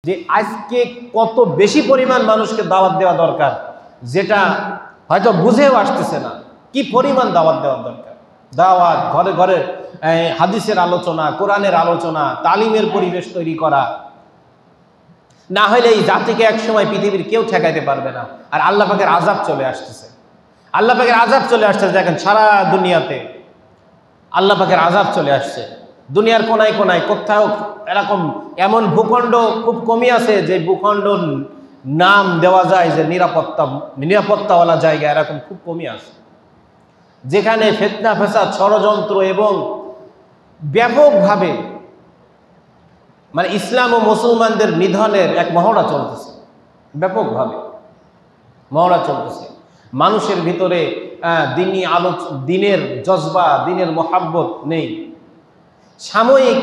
যে আজকে কত বেশি পরিমাণ মানুষকে দাওয়াত দেওয়া দরকার, যেটা হয়তো বুঝেও আসতেছে না কি পরিমাণ দাওয়াত দেওয়ার দরকার। দাওয়াত, ঘরে ঘরে হাদিসের আলোচনা, কোরআনের আলোচনা, তালিমের পরিবেশ তৈরি করা, না হলে এই জাতিকে একসময় পৃথিবীর কেউ ঠেকাইতে পারবে না। আর আল্লাহ পাকের আযাব চলে আসতেছে, আল্লাহ পাকের আযাব চলে আসতেছে। দেখেন সারা দুনিয়াতে আল্লাহ পাকের আযাব চলে আসছে। দুনিয়ার কোনায় কোনায় কোথাও এরকম এমন ভূখণ্ড খুব কমই আছে যে ভূখণ্ড নাম দেওয়া যায় যে নিরাপত্তাওয়ালা জায়গা, এরকম খুব কমই আছে, যেখানে ফিতনা ফাসাদ, ষড়যন্ত্র এবং ব্যাপকভাবে মানে ইসলাম ও মুসলমানদের নিধনের এক মহড়া চলতেছে, ব্যাপকভাবে মহড়া চলতেছে। মানুষের ভিতরে দিনের জজবা, দিনের মহাব্বত নেই। সাময়িক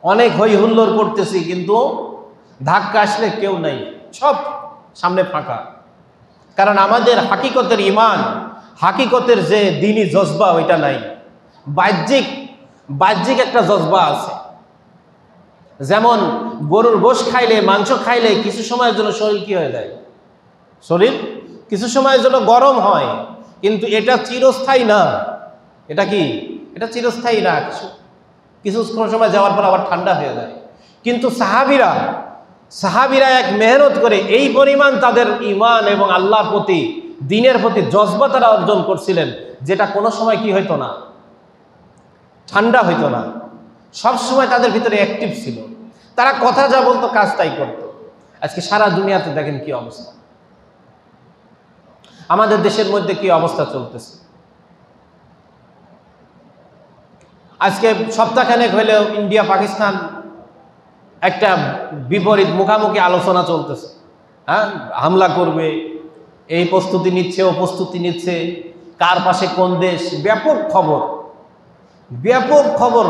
অনেক হই হুল্লোড় করতেছি, কিন্তু ধাক্কা আসলে কেউ নাই, সব সামনে ফাঁকা। কারণ আমাদের হাকিকতের ইমান, হাকিকতের যে দিনী জজবা ওইটা নাই। বাহ্যিক একটা জজবা আছে। যেমন গরুর গোশ খাইলে, মাংস খাইলে কিছু সময়ের জন্য শরীর কি হয়ে যায়, শরীর কিছু সময়ের জন্য গরম হয়, কিন্তু এটা চিরস্থায়ী না। এটা কি? এটা চিরস্থায়ী না। কিছু সময় যাওয়ার পর আবার ঠান্ডা হয়ে যায়। কিন্তু সাহাবিরা এক মেহনত করে এই পরিমাণ তাদের ঈমান এবং আল্লাহর প্রতি, দ্বীনের প্রতি জজবা তারা অর্জন করছিলেন, যেটা কোনো সময় কি হইতো না, ঠান্ডা হইতো না। সব সময় তাদের ভিতরে অ্যাক্টিভ ছিল। তারা কথা যা বলতো, কাজ তাই করতো। আজকে সারা দুনিয়াতে দেখেন কি অবস্থা, আমাদের দেশের মধ্যে কি অবস্থা চলতেছে। আজকে সপ্তাহখানেক হইলেও ইন্ডিয়া পাকিস্তান একটা বিপরীত মুখামুখি আলোচনা চলতেছে। হ্যাঁ, হামলা করবে, এই প্রস্তুতি নিচ্ছে, ও প্রস্তুতি নিচ্ছে, কার পাশে কোন দেশ, ব্যাপক খবর,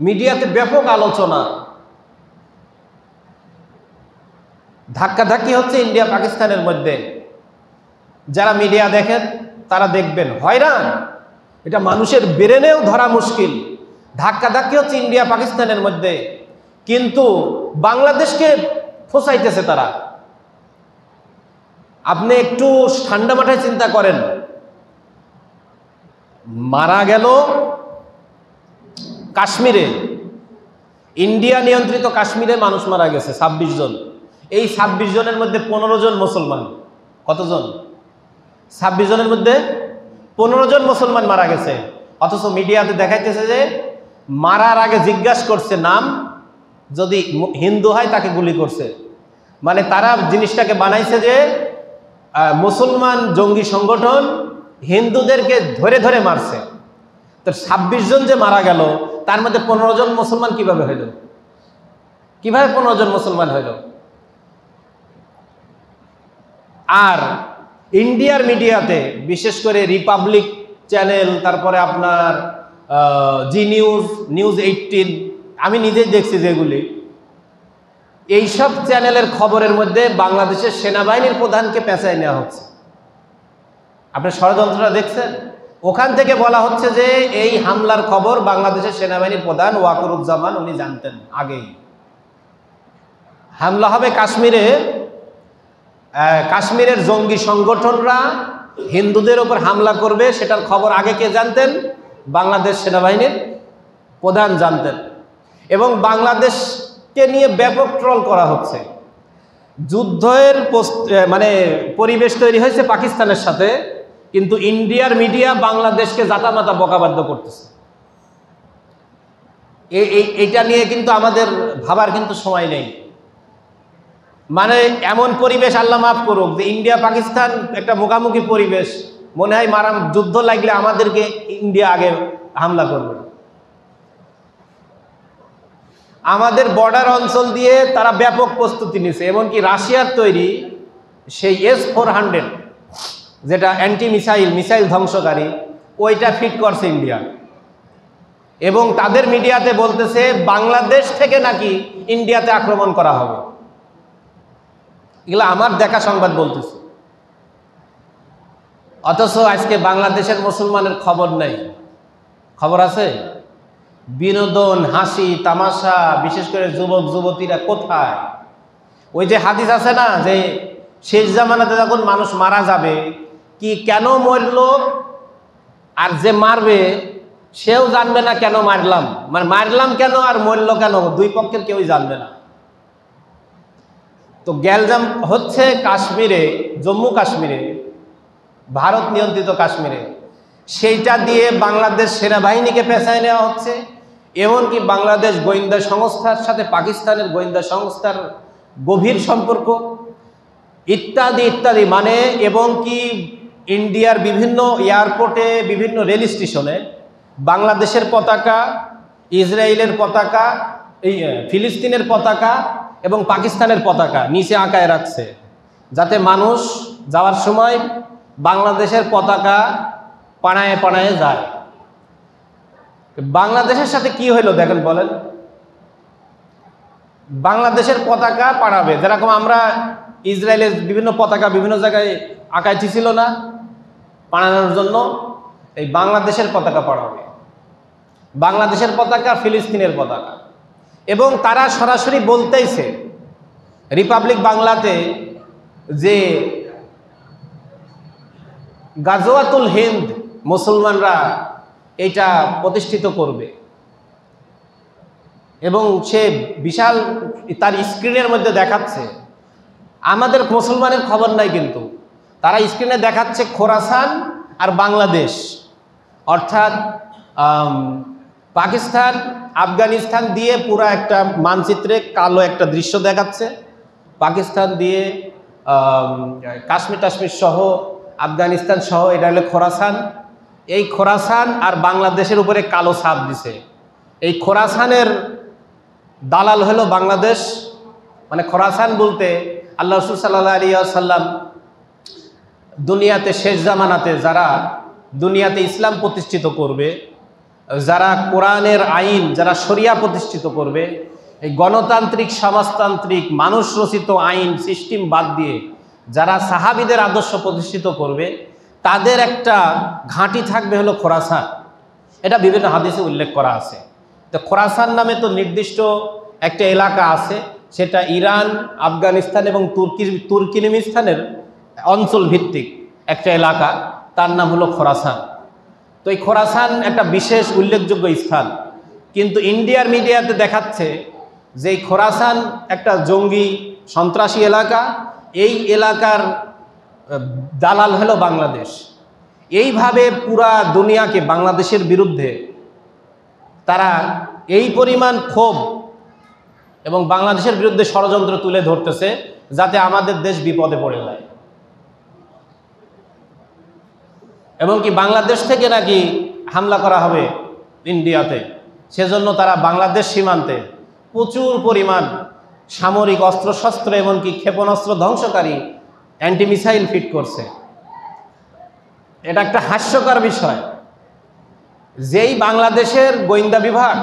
মিডিয়াতে ব্যাপক আলোচনা। ধাক্কাধাক্কি হচ্ছে ইন্ডিয়া পাকিস্তানের মধ্যে। যারা মিডিয়া দেখেন তারা দেখবেন হয়রান, এটা মানুষের ব্রেনেও ধরা মুশকিল। ধাক্কাধাক্কি হচ্ছে ইন্ডিয়া পাকিস্তানের মধ্যে, কিন্তু বাংলাদেশকে ফসাইতেছে তারা। আপনি একটু ঠান্ডা মাথায় চিন্তা করেন, মারা গেল কাশ্মীরে, ইন্ডিয়া নিয়ন্ত্রিত কাশ্মীরে মানুষ মারা গেছে 26 জন। এই 26 জনের মধ্যে 15 জন মুসলমান। কতজন? 26 জনের মধ্যে 15 জন মুসলমান মারা গেছে। অথচ মিডিয়াতে দেখাইতেছে যে মারার আগে জিজ্ঞাসা করছে নাম, যদি হিন্দু হয় তাকে গুলি করছে। মানে তারা জিনিসটাকে বানাইছে যে মুসলমান জঙ্গি সংগঠন হিন্দুদেরকে ধরে ধরে মারছে। তো 26 জন যে মারা গেল, তার মধ্যে 15 জন মুসলমান কিভাবে হইল? কিভাবে 15 জন মুসলমান হইল? আর ইন্ডিয়ার মিডিয়াতে, বিশেষ করে রিপাবলিক চ্যানেল, তারপরে আপনার জি নিউজ 18, আমি নিজেই দেখছি যেগুলি, এইসব চ্যানেলের খবরের মধ্যে বাংলাদেশের সেনাবাহিনীর প্রধানকে পেঁচায় নেওয়া হচ্ছে। আপনি ষড়যন্ত্রটা দেখছেন? ওখান থেকে বলা হচ্ছে যে এই হামলার খবর বাংলাদেশের সেনাবাহিনীর প্রধান ওয়াকারুজ্জামান উনি জানতেন আগেই। হামলা হবে কাশ্মীরে, কাশ্মীরের জঙ্গি সংগঠনরা হিন্দুদের উপর হামলা করবে, সেটার খবর আগে কে জানতেন? বাংলাদেশ সেনাবাহিনীর প্রধান জানতেন। এবং বাংলাদেশকে নিয়ে ব্যাপক ট্রল করা হচ্ছে। যুদ্ধের মানে পরিবেশ তৈরি হয়েছে পাকিস্তানের সাথে, কিন্তু ইন্ডিয়ার মিডিয়া বাংলাদেশকে জাতামাতা বকাবাদ্য করতেছে। এইটা নিয়ে কিন্তু আমাদের ভাবার কিন্তু সময় নেই। মানে এমন পরিবেশ, আল্লাহ মাফ করুক, যে ইন্ডিয়া পাকিস্তান একটা মুখামুখি পরিবেশ, মনে হয় যুদ্ধ লাগলে আমাদেরকে ইন্ডিয়া আগে হামলা করবে। আমাদের বর্ডার অঞ্চল দিয়ে তারা ব্যাপক প্রস্তুতি নিছে। এমনকি রাশিয়ার তৈরি সেই S-400 যেটা অ্যান্টি মিসাইল ধ্বংসকারী, ওইটা ফিট করছে ইন্ডিয়া। এবং তাদের মিডিয়াতে বলতেছে বাংলাদেশ থেকে নাকি ইন্ডিয়াতে আক্রমণ করা হবে। এগুলো আমার দেখা সংবাদ বলতেছে। অথচ আজকে বাংলাদেশের মুসলমানের খবর নেই। খবর আছে? বিনোদন, হাসি তামাশা, বিশেষ করে যুবক যুবতীরা কোথায়? ওই যে হাদিস আছে না যে শেষ জামানাতে যখন মানুষ মারা যাবে, কি কেন মরলো আর যে মারবে সেও জানবে না কেন মারলাম, মানে মারলাম কেন আর মরলো কেন, দুই পক্ষের কেউই জানবে না। তো গ্যালজাম হচ্ছে কাশ্মীরে, জম্মু কাশ্মীরে, ভারত নিয়ন্ত্রিত কাশ্মীরে, সেইটা দিয়ে বাংলাদেশ সেনাবাহিনীকে পেছায় নেওয়া হচ্ছে। এমনকি বাংলাদেশ গোয়েন্দা সংস্থার সাথে পাকিস্তানের গোয়েন্দা সংস্থার গভীর সম্পর্ক ইত্যাদি ইত্যাদি, মানে এবং কি ইন্ডিয়ার বিভিন্ন এয়ারপোর্টে, বিভিন্ন রেল স্টেশনে বাংলাদেশের পতাকা, ইসরায়েলের পতাকা, এই ফিলিস্তিনের পতাকা এবং পাকিস্তানের পতাকা নিচে আঁকায় রাখছে, যাতে মানুষ যাওয়ার সময় বাংলাদেশের পতাকা পাড়ায় পাড়ায় যায়। বাংলাদেশের সাথে কি হইলো দেখেন, বলেন। বাংলাদেশের পতাকা পাড়াবে, যেরকম আমরা ইসরায়েলের বিভিন্ন পতাকা বিভিন্ন জায়গায় আঁকাইছি ছিল না পাড়ানোর জন্য, এই বাংলাদেশের পতাকা পাড়াবে, বাংলাদেশের পতাকা, ফিলিস্তিনের পতাকা। এবং তারা সরাসরি বলতেইছে রিপাবলিক বাংলাতে যে গাজওয়াতুল হিন্দ মুসলমানরা এটা প্রতিষ্ঠিত করবে, এবং সে বিশাল তার স্ক্রিনের মধ্যে দেখাচ্ছে। আমাদের মুসলমানের খবর নাই, কিন্তু তারা স্ক্রিনে দেখাচ্ছে খোরাসান আর বাংলাদেশ, অর্থাৎ পাকিস্তান আফগানিস্তান দিয়ে পুরো একটা মানচিত্রে কালো একটা দৃশ্য দেখাচ্ছে, পাকিস্তান দিয়ে কাশ্মীর টাশ্মীর সহ আফগানিস্তান সহ, এটা হলো খোরাসান। এই খোরাসান আর বাংলাদেশের উপরে কালো ছাপ দিছে। এই খোরাসানের দালাল হলো বাংলাদেশ। মানে খোরাসান বলতে আল্লাহ রাসূল সাল্লাল্লাহু আলাইহি ওয়াসাল্লাম দুনিয়াতে শেষ জামানাতে যারা দুনিয়াতে ইসলাম প্রতিষ্ঠিত করবে, যারা কোরআনের আইন, যারা শরিয়া প্রতিষ্ঠিত করবে, এই গণতান্ত্রিক সমাজতান্ত্রিক মানুষ রচিত আইন সিস্টেম বাদ দিয়ে যারা সাহাবীদের আদর্শ প্রতিষ্ঠিত করবে, তাদের একটা ঘাঁটি থাকবে হলো খোরাসান। এটা বিভিন্ন হাদিসে উল্লেখ করা আছে। তো খোরাসান নামে তো নির্দিষ্ট একটা এলাকা আছে, সেটা ইরান, আফগানিস্তান এবং তুর্কিনিস্তানের অঞ্চল ভিত্তিক একটা এলাকা, তার নাম হলো খোরাসান। তো এই খোরাসান একটা বিশেষ উল্লেখযোগ্য স্থান, কিন্তু ইন্ডিয়ার মিডিয়াতে দেখাচ্ছে যে এই খোরাসান একটা জঙ্গি সন্ত্রাসী এলাকা, এই এলাকার দালাল হলো বাংলাদেশ। এইভাবে পুরা দুনিয়াকে বাংলাদেশের বিরুদ্ধে তারা এই পরিমাণ ক্ষোভ এবং বাংলাদেশের বিরুদ্ধে ষড়যন্ত্র তুলে ধরতেছে, যাতে আমাদের দেশ বিপদে পড়ে যায়। এবং কি বাংলাদেশ থেকে নাকি হামলা করা হবে ইন্ডিয়াতে, সেজন্য তারা বাংলাদেশ সীমান্তে প্রচুর পরিমাণ সামরিক অস্ত্রশস্ত্র এমনকি ক্ষেপণাস্ত্র ধ্বংসকারী অ্যান্টিমিসাইল ফিট করছে। এটা একটা হাস্যকর বিষয়, যেই বাংলাদেশের গোয়েন্দা বিভাগ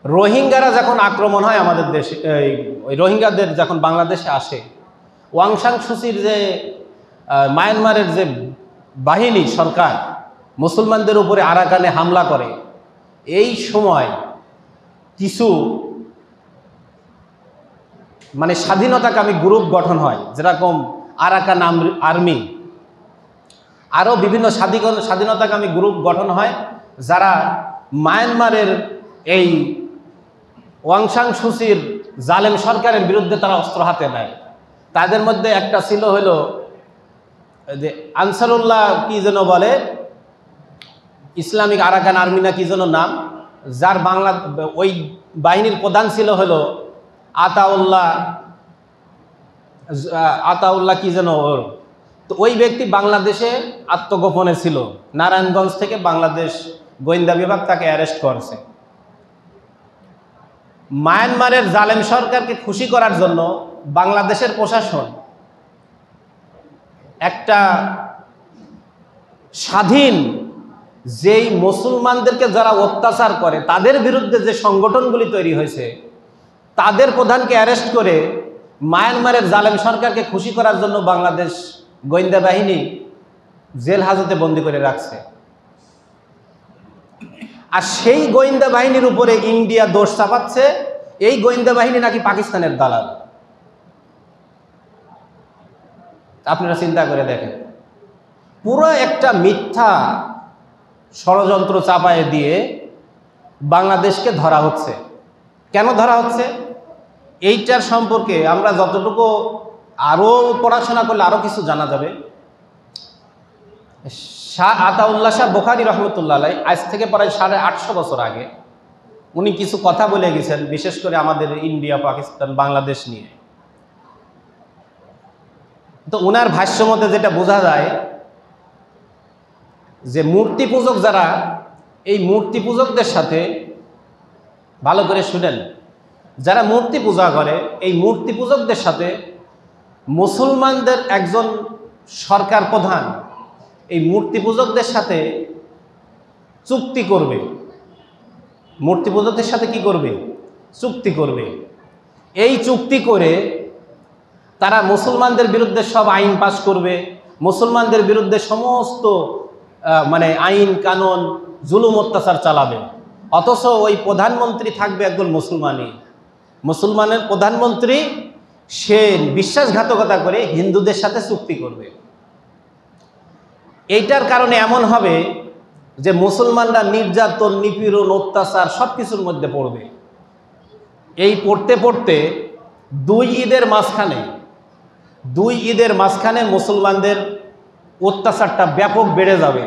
রোহিঙ্গারা যখন আক্রমণ হয় আমাদের দেশে, ওই রোহিঙ্গাদের যখন বাংলাদেশে আসে, ওয়াং সাং সুচির যে মায়ানমারের যে বাহিনী সরকার মুসলমানদের উপরে আরাকানে হামলা করে, এই সময় কিছু মানে স্বাধীনতাকামী গ্রুপ গঠন হয়, যেরকম আরাকান আর্মি, আরও বিভিন্ন স্বাধীনতাকামী গ্রুপ গঠন হয়, যারা মায়ানমারের এই ওয়াং সাং সুচির জালেম সরকারের বিরুদ্ধে তারা অস্ত্র হাতে নেয়। তাদের মধ্যে একটা ছিল হলো যে আনসারুল্লাহ কি যেন বলে, ইসলামিক আরাকান আর্মি না কি যেন নাম, যার বাংলা ওই বাহিনীর প্রধান ছিল হলো আতাউল্লাহ কি যেন ওর। তো ওই ব্যক্তি বাংলাদেশে আত্মগোপনে ছিল, নারায়ণগঞ্জ থেকে বাংলাদেশ গোয়েন্দা বিভাগ তাকে অ্যারেস্ট করেছে। মায়ানমারের জালেম সরকারকে খুশি করার জন্য বাংলাদেশের প্রশাসন একটা স্বাধীন, যেই মুসলমানদেরকে যারা অত্যাচার করে তাদের বিরুদ্ধে যে সংগঠনগুলি তৈরি হয়েছে, তাদের প্রধানকে অ্যারেস্ট করে মায়ানমারের জালেম সরকারকে খুশি করার জন্য বাংলাদেশ গোয়েন্দা বাহিনী জেল হাজতে বন্দী করে রাখছে। আর সেই গোয়েন্দা বাহিনীর উপরে ইন্ডিয়া দোষ চাপাচ্ছে, এই গোয়েন্দা বাহিনী নাকি পাকিস্তানের দালাল। আপনারা চিন্তা করে দেখেন, পুরো একটা মিথ্যা ষড়যন্ত্র চাপায়ে দিয়ে বাংলাদেশকে ধরা হচ্ছে। কেন ধরা হচ্ছে? এইটার সম্পর্কে আমরা যতটুকু আরও পড়াশোনা করলে আরও কিছু জানা যাবে। শাহ আতাউল্লাহ শাহ বুখারী রহমতুল্লাহ আলাইহি আজ থেকে প্রায় 850 বছর আগে উনি কিছু কথা বলে গেছেন, বিশেষ করে আমাদের ইন্ডিয়া, পাকিস্তান, বাংলাদেশ নিয়ে। তো ওনার ভাষ্য মতে যেটা বোঝা যায় যে মূর্তি পূজক যারা, এই মূর্তি পূজকদের সাথে, ভালো করে শুনেন, যারা মূর্তি পূজা করে এই মূর্তি পূজকদের সাথে মুসলমানদের একজন সরকার প্রধান এই মূর্তি পূজকদের সাথে চুক্তি করবে। মূর্তি পূজকদের সাথে কি করবে? চুক্তি করবে। এই চুক্তি করে তারা মুসলমানদের বিরুদ্ধে সব আইন পাশ করবে, মুসলমানদের বিরুদ্ধে সমস্ত আইন কানুন, জুলুম অত্যাচার চালাবে। অথচ ওই প্রধানমন্ত্রী থাকবে একজন মুসলমানের প্রধানমন্ত্রী, সে বিশ্বাসঘাতকতা করে হিন্দুদের সাথে চুক্তি করবে। এইটার কারণে এমন হবে যে মুসলমানরা নির্যাতন, নিপীড়ন, অত্যাচার সব কিছুর মধ্যে পড়বে। এই পড়তে পড়তে দুই ঈদের মাঝখানে মুসলমানদের অত্যাচারটা ব্যাপক বেড়ে যাবে।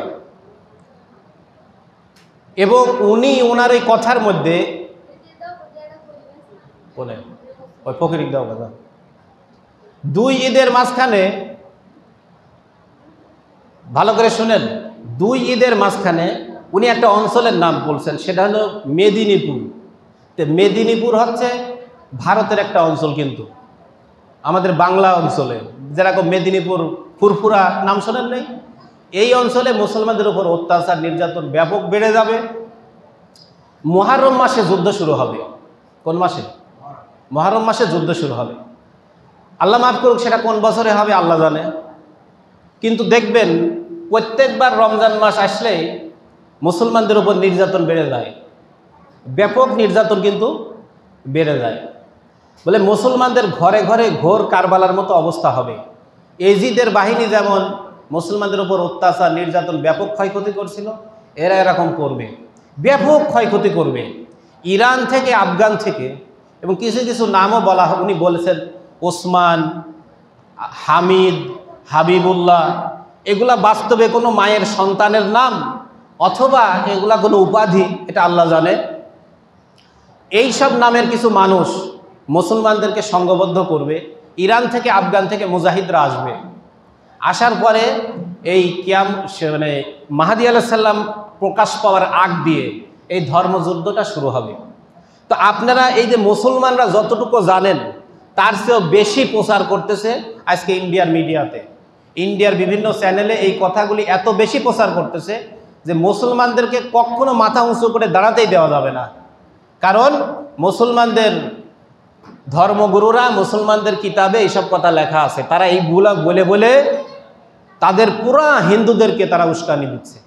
এবং উনি ওনার এই কথার মধ্যে বলেন, ওই ফকিরিক দাও কথা, দুই ঈদের মাঝখানে, ভালো করে শুনেন, দুই ঈদের মাঝখানে উনি একটা অঞ্চলের নাম বলছেন, সেটা হলো মেদিনীপুর। তো মেদিনীপুর হচ্ছে ভারতের একটা অঞ্চল, কিন্তু আমাদের বাংলা অঞ্চলে যেরকম মেদিনীপুর, ফুরফুরা নাম শোনেন নেই? এই অঞ্চলে মুসলমানদের উপর অত্যাচার, নির্যাতন ব্যাপক বেড়ে যাবে। মুহররম মাসে যুদ্ধ শুরু হবে। কোন মাসে? মুহররম মাসে যুদ্ধ শুরু হবে। আল্লাহ মাফ করুক, সেটা কোন বছরে হবে আল্লাহ জানে। কিন্তু দেখবেন প্রত্যেকবার রমজান মাস আসলেই মুসলমানদের উপর নির্যাতন বেড়ে যায়, ব্যাপক নির্যাতন কিন্তু বেড়ে যায়। বলে মুসলমানদের ঘরে ঘরে ঘোর কারবালার মতো অবস্থা হবে। এজিদের বাহিনী যেমন মুসলমানদের উপর অত্যাচার, নির্যাতন, ব্যাপক ক্ষয়ক্ষতি করছিল, এরা এরকম করবে, ব্যাপক ক্ষয়ক্ষতি করবে। ইরান থেকে, আফগান থেকে, এবং কিছু কিছু নামও বলা হয়। উনি বলেছেন ওসমান, হামিদ, হাবিবুল্লাহ, এগুলা বাস্তবে কোনো মায়ের সন্তানের নাম অথবা এগুলা কোনো উপাধি, এটা আল্লাহ জানে। এই সব নামের কিছু মানুষ মুসলমানদেরকে সংঘবদ্ধ করবে। ইরান থেকে, আফগান থেকে মুজাহিদরা আসবে। আসার পরে এই মাহাদি আলাইহিস সালাম প্রকাশ পাওয়ার আগ দিয়ে এই ধর্মযুদ্ধটা শুরু হবে। তো আপনারা এই যে মুসলমানরা যতটুকু জানেন তার চেয়েও বেশি প্রচার করতেছে আজকে ইন্ডিয়ার মিডিয়াতে, ইন্ডিয়ার বিভিন্ন চ্যানেলে এই কথাগুলি এত বেশি প্রচার করতেছে যে মুসলমানদেরকে কখনো মাথা উঁচু করে দাঁড়াতেই দেওয়া যাবে না। কারণ মুসলমানদের ধর্মগুরুরা, মুসলমানদের কিতাবে এইসব কথা লেখা আছে। তারা এইগুলা বলে বলে তাদের পুরা হিন্দুদেরকে তারা উস্কানি দিচ্ছে।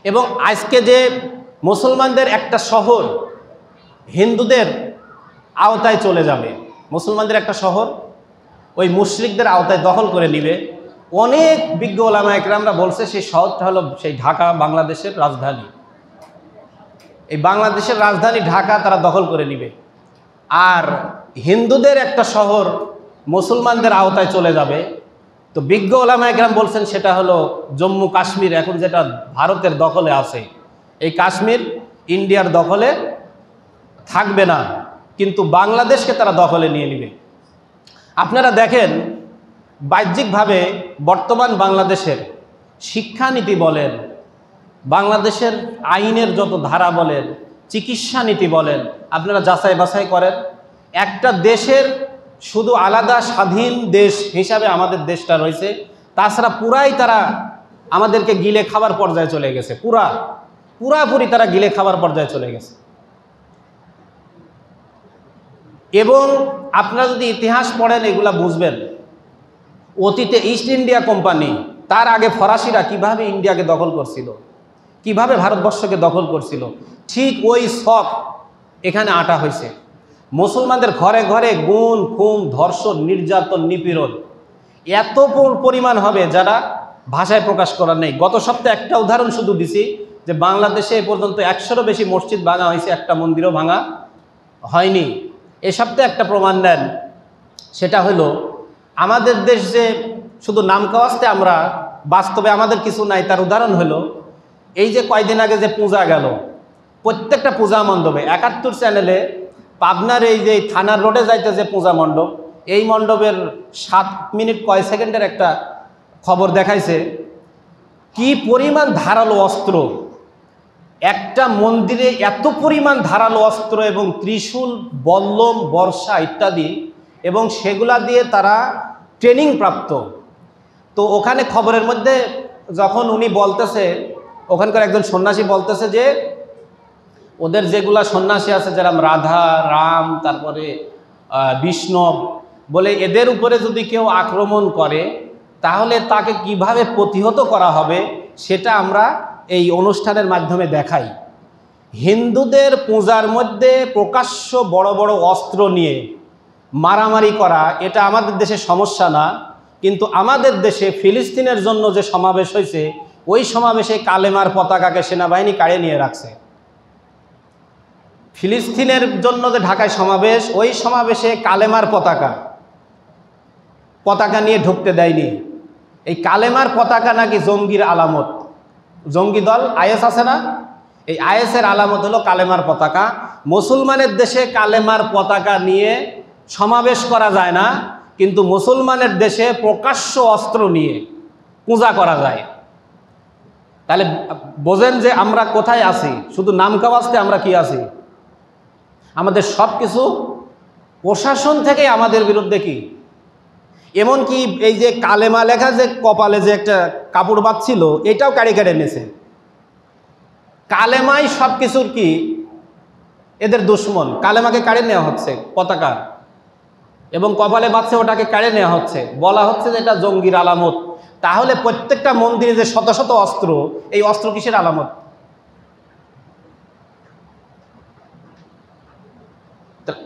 এবং আজকে যে মুসলমানদের একটা শহর হিন্দুদের আওতায় চলে যাবে, মুসলমানদের একটা শহর ওই মুশরিকদের আওতায় দখল করে নিবে, অনেক বিজ্ঞ ওলামা একরামরা বলছে সেই শহরটা হলো সেই ঢাকা, বাংলাদেশের রাজধানী। এই বাংলাদেশের রাজধানী ঢাকা তারা দখল করে নিবে। আর হিন্দুদের একটা শহর মুসলমানদের আওতায় চলে যাবে। তো বিজ্ঞ ওলামা একরাম বলছেন সেটা হলো জম্মু কাশ্মীর, এখন যেটা ভারতের দখলে আছে। এই কাশ্মীর ইন্ডিয়ার দখলে থাকবে না, কিন্তু বাংলাদেশকে তারা দখলে নিয়ে নেবে। আপনারা দেখেন বাহ্যিকভাবে বর্তমান বাংলাদেশের শিক্ষানীতি বলেন, বাংলাদেশের আইনের যত ধারা বলেন, চিকিৎসা নীতি বলেন, আপনারা যাচাই বাছাই করেন। একটা দেশের শুধু আলাদা স্বাধীন দেশ হিসাবে আমাদের দেশটা রয়েছে, তাছাড়া পুরাই তারা আমাদেরকে গিলে খাবার পর্যায়ে চলে গেছে, পুরাপুরি তারা গিলে খাবার পর্যায়ে চলে গেছে। এবং আপনারা যদি ইতিহাস পড়েন এগুলা বুঝবেন, অতীতে ইস্ট ইন্ডিয়া কোম্পানি, তার আগে ফরাসিরা কিভাবে ইন্ডিয়াকে দখল করছিল, কিভাবে ভারতবর্ষকে দখল করছিল, ঠিক ওই শখ এখানে আটা হয়েছে। মুসলমানদের ঘরে ঘরে গুম, খুন, ধর্ষণ, নির্যাতন, নিপীড়ন, এত পরিমাণ হবে যারা ভাষায় প্রকাশ করার নেই। গত সপ্তাহে একটা উদাহরণ শুধু দিছি যে বাংলাদেশে এ পর্যন্ত 100-রও বেশি মসজিদ ভাঙা হয়েছে, একটা মন্দিরও ভাঙা হয়নি। এ সপ্তাহে একটা প্রমাণ দেন, সেটা হলো আমাদের দেশ যে শুধু নাম কাওয়াজতে আমরা, বাস্তবে আমাদের কিছু নাই। তার উদাহরণ হলো এই যে কয়দিন আগে যে পূজা গেল, প্রত্যেকটা পূজা মণ্ডপে 71 চ্যানেলে পাবনার এই যে থানার রোডে যাইতে যে পূজা মণ্ডপ, এই মণ্ডপের 7 মিনিট কয় সেকেন্ডের একটা খবর দেখাইছে কি পরিমাণ ধারালো অস্ত্র। একটা মন্দিরে এত পরিমাণ ধারালো অস্ত্র এবং ত্রিশূল, বল্লম, বর্ষা ইত্যাদি, এবং সেগুলা দিয়ে তারা ট্রেনিং প্রাপ্ত। তো ওখানে খবরের মধ্যে যখন উনি বলতেছে, ওখানকার একজন সন্ন্যাসী বলতেছে যে ওদের যেগুলা সন্ন্যাসী আছে, যেরকম রাধা, রাম, তারপরে বিষ্ণু, বলে এদের উপরে যদি কেউ আক্রমণ করে তাহলে তাকে কিভাবে প্রতিহত করা হবে সেটা আমরা এই অনুষ্ঠানের মাধ্যমে দেখাই। হিন্দুদের পূজার মধ্যে প্রকাশ্য বড় বড় অস্ত্র নিয়ে মারামারি করা এটা আমাদের দেশে সমস্যা না, কিন্তু আমাদের দেশে ফিলিস্তিনের জন্য যে সমাবেশ হয়েছে, ওই সমাবেশে কালেমার পতাকাকে সেনাবাহিনী কাড়ে নিয়ে রাখছে। ফিলিস্তিনের জন্য যে ঢাকায় সমাবেশ, ওই সমাবেশে কালেমার পতাকা নিয়ে ঢুকতে দেয়নি। এই কালেমার পতাকা নাকি জঙ্গির আলামত। জঙ্গি দল আইএস আছে না, এই আইএসের আলামত হলো কালেমার পতাকা। মুসলমানের দেশে কালেমার পতাকা নিয়ে সমাবেশ করা যায় না, কিন্তু মুসলমানের দেশে প্রকাশ্য অস্ত্র নিয়ে পূজা করা যায়। তাহলে বোঝেন যে আমরা কোথায় আছি। শুধু নাম কাওয়াজতে আমরা কি আছি, আমাদের সব কিছু প্রশাসন থেকে আমাদের বিরুদ্ধে কি। এমনকি এই যে কালেমা লেখা যে কপালে যে একটা কাপড় বাঁধছিল, এটাও কাড়ি কেড়ে নিয়েছে। কালেমাই সব কিছুর কি এদের দুশ্মন। কালেমাকে কাড়ে নেওয়া হচ্ছে পতাকা, এবং কপালে বাঁধছে ওটাকে কাড়ে নেওয়া হচ্ছে, বলা হচ্ছে যে এটা জঙ্গির আলামত। তাহলে প্রত্যেকটা মন্দিরে যে শত শত অস্ত্র, এই অস্ত্র কিসের আলামত?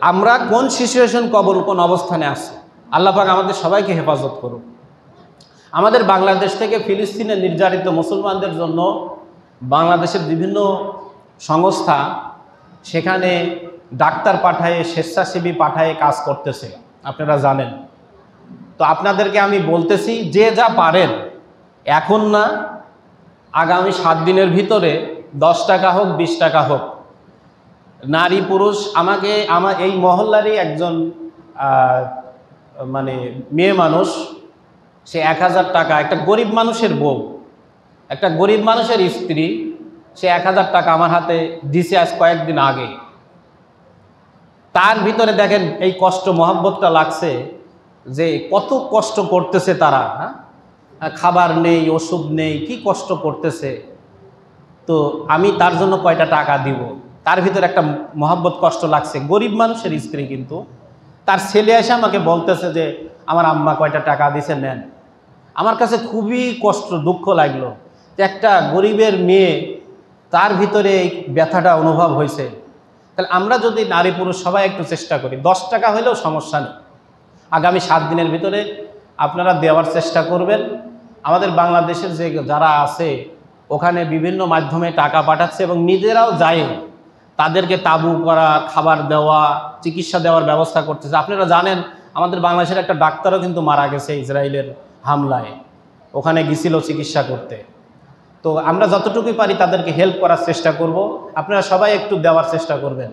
আমরা কোন সিচুয়েশন, কোন অবস্থানে আছি? আল্লাহ পাক আমাদের সবাইকে হেফাজত করুন। আমাদের বাংলাদেশ থেকে ফিলিস্তিনে নির্যাতিত মুসলমানদের জন্য বাংলাদেশের বিভিন্ন সংস্থা সেখানে ডাক্তার পাঠায়, স্বেচ্ছাসেবী পাঠায় কাজ করতেছে, আপনারা জানেন। তো আপনাদেরকে আমি বলতেছি, যে যা পারেন, এখন না আগামী 7 দিনের ভিতরে 10 টাকা হোক, 20 টাকা হোক, নারী পুরুষ, আমার এই মহল্লারই একজন মানে মেয়ে মানুষ, সে 1000 টাকা, একটা গরিব মানুষের বউ, একটা গরিব মানুষের স্ত্রী, সে 1000 টাকা আমার হাতে দিছে আজ কয়েকদিন আগে। তার ভিতরে দেখেন এই কষ্ট, মহব্বতটা লাগছে যে কত কষ্ট করতেছে তারা। খাবার নেই, ওষুধ নেই, কি কষ্ট করতেছে। তো আমি তার জন্য কয়টা টাকা দিব, তার ভিতরে একটা মহব্বত, কষ্ট লাগছে। গরিব মানুষের স্ত্রী, কিন্তু তার ছেলে এসে আমাকে বলতেছে যে আমার আম্মা কয়টা টাকা দিছে, নেন। আমার কাছে খুবই কষ্ট, দুঃখ লাগলো যে একটা গরিবের মেয়ে, তার ভিতরে এই ব্যথাটা অনুভব হয়েছে। তাহলে আমরা যদি নারী পুরুষ সবাই একটু চেষ্টা করি, 10 টাকা হলেও সমস্যা নেই, আগামী 7 দিনের ভিতরে আপনারা দেওয়ার চেষ্টা করবেন। আমাদের বাংলাদেশের যে যারা আছে ওখানে বিভিন্ন মাধ্যমে টাকা পাঠাচ্ছে, এবং নিজেরাও যায়, তাদেরকে তাবু করা, খাবার দেওয়া, চিকিৎসা দেওয়ার ব্যবস্থা করতেছে। আপনারা জানেন আমাদের বাংলাদেশের একটা ডাক্তারও কিন্তু মারা গেছে ইসরায়েলের হামলায়, ওখানে গেছিল চিকিৎসা করতে। তো আমরা যতটুকুই পারি তাদেরকে হেল্প করার চেষ্টা করব, আপনারা সবাই একটু দেওয়ার চেষ্টা করবেন।